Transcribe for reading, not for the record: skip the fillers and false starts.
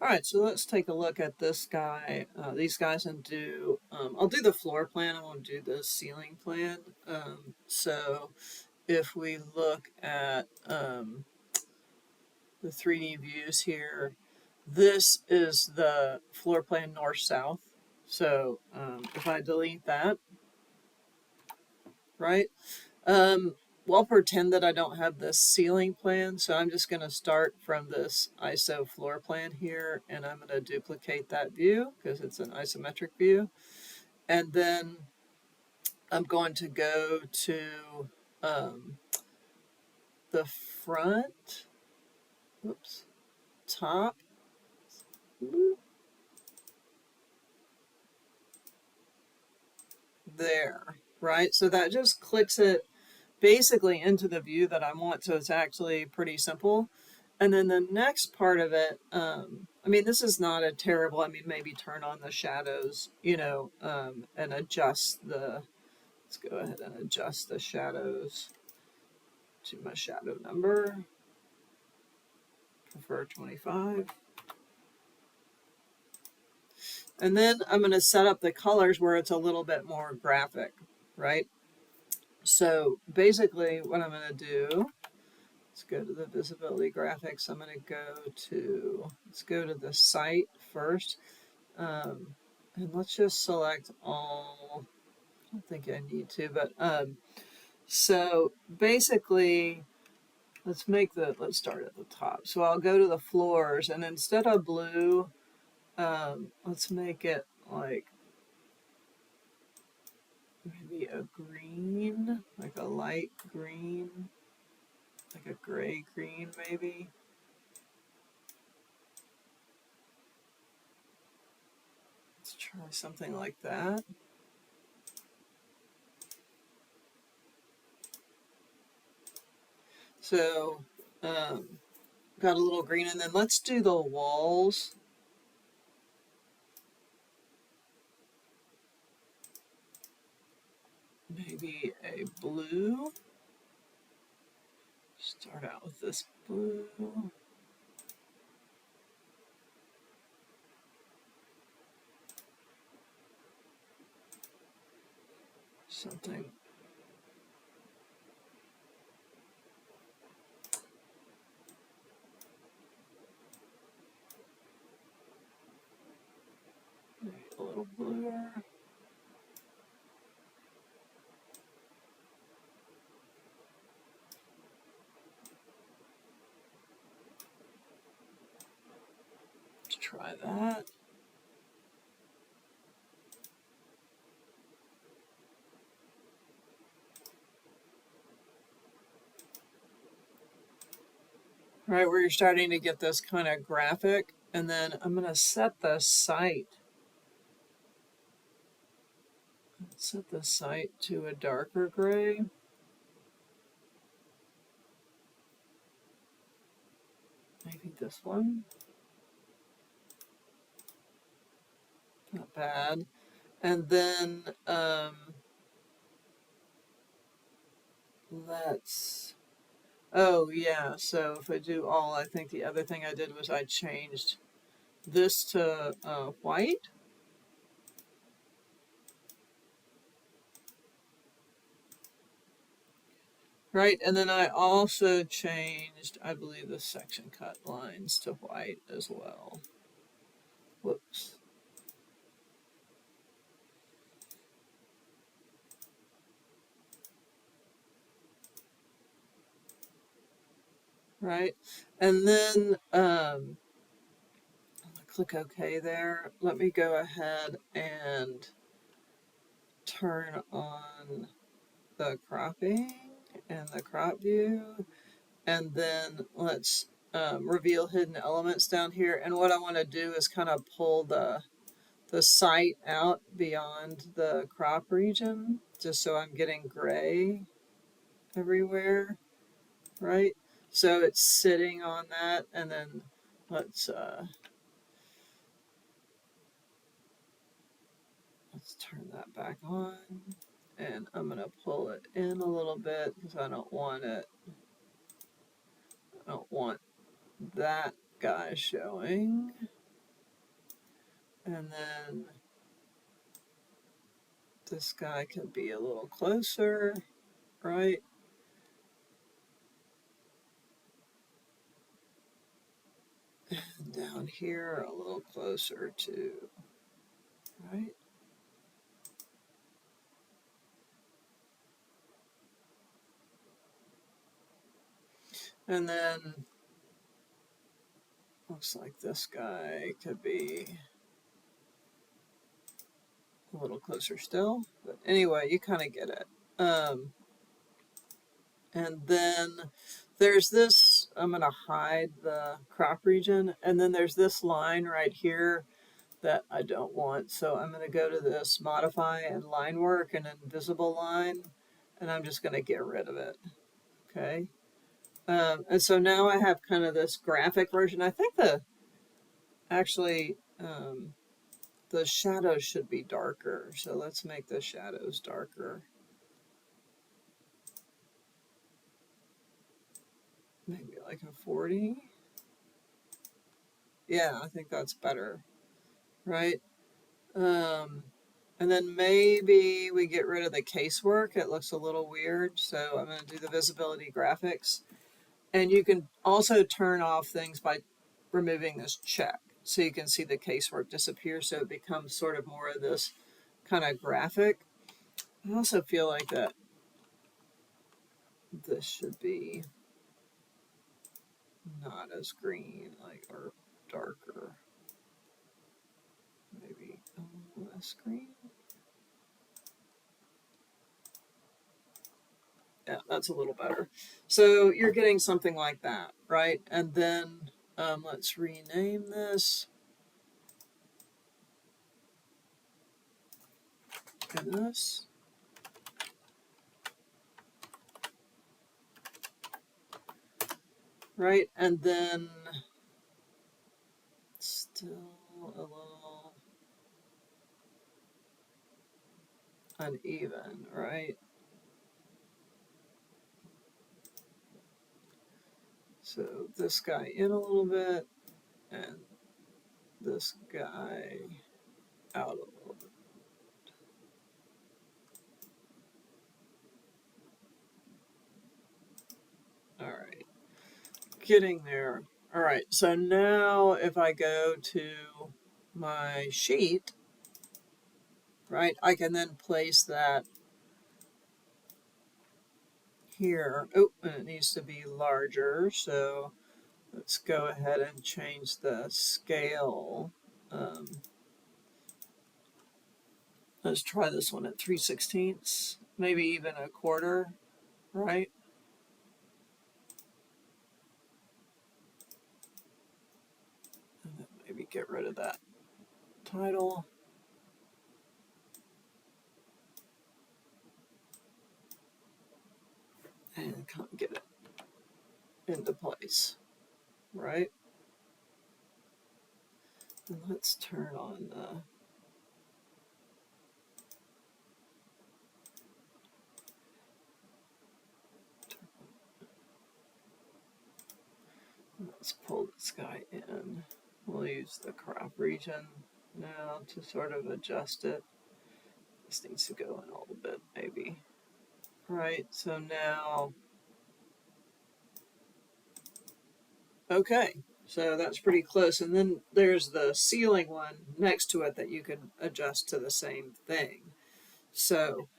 All right, so let's take a look at this guy, these guys, and do, I'll do the floor plan, I won't do the ceiling plan. So if we look at the 3D views here, this is the floor plan north-south. So if I delete that, right? We'll pretend that I don't have this ceiling plan, so I'm just going to start from this ISO floor plan here, and I'm going to duplicate that view because it's an isometric view. And then I'm going to go to the front, whoops, top, there, right? So that just clicks it basically into the view that I want, so it's actually pretty simple. And then the next part of it, I mean, this is not a terrible, I mean, maybe turn on the shadows, and adjust the, let's go ahead and adjust the shadows to my shadow number, prefer 25. And then I'm going to set up the colors where it's a little bit more graphic, right? So basically what I'm going to do, let's go to the visibility graphics. I'm going to let's go to the site first. And let's just select all, I don't think I need to, but so basically let's start at the top. So I'll go to the floors, and instead of blue, let's make it like maybe a green, like a light green, like a gray green maybe. Let's try something like that. So got a little green, and then let's do the walls. Maybe a blue. Start out with this blue. Something. Maybe a little bluer. Let's try that. Right, where you're starting to get this kind of graphic, and then I'm going to set the site. Set the site to a darker gray. Maybe this one. Not bad. And then let's, oh yeah, so if I do all, I think the other thing I did was I changed this to white. Right, and then I also changed, I believe, the section cut lines to white as well. Whoops. Right, and then click OK there. Let me go ahead and turn on the cropping and the crop view, and then let's reveal hidden elements down here. And what I want to do is kind of pull the site out beyond the crop region, just so I'm getting gray everywhere, right? So it's sitting on that, and then let's turn that back on, and I'm gonna pull it in a little bit because I don't want that guy showing. And then this guy can be a little closer, right? And down here a little closer too, right? And then looks like this guy could be a little closer still. But anyway, you kind of get it. And then there's this, I'm going to hide the crop region. And then there's this line right here that I don't want. So I'm going to go to this modify and line work and invisible line. And I'm just going to get rid of it. Okay. And so now I have kind of this graphic version. I think actually, the shadows should be darker. So let's make the shadows darker. Maybe like a 40. Yeah, I think that's better, right? And then maybe we get rid of the casework. It looks a little weird. So I'm going to do the visibility graphics. And you can also turn off things by removing this check. So you can see the casework disappear. So it becomes sort of more of this kind of graphic. I also feel like that this should be not as green, like, or darker. Maybe a little less green. Yeah, that's a little better. So you're getting something like that, right? And then let's rename this. And this. Right, and then still a little uneven, right? So this guy in a little bit, and this guy out a little bit. All right, getting there. All right, so now if I go to my sheet, right, I can then place that here. Oh, and it needs to be larger, so let's go ahead and change the scale. Let's try this one at 3/16, maybe even a quarter, right? And then maybe get rid of that title. And get it into place, right? And let's turn on the let's pull this guy in. We'll use the crop region now to sort of adjust it. This needs to go in a little bit, maybe. Right, so now, okay, so that's pretty close. And then there's the ceiling one next to it that you can adjust to the same thing. So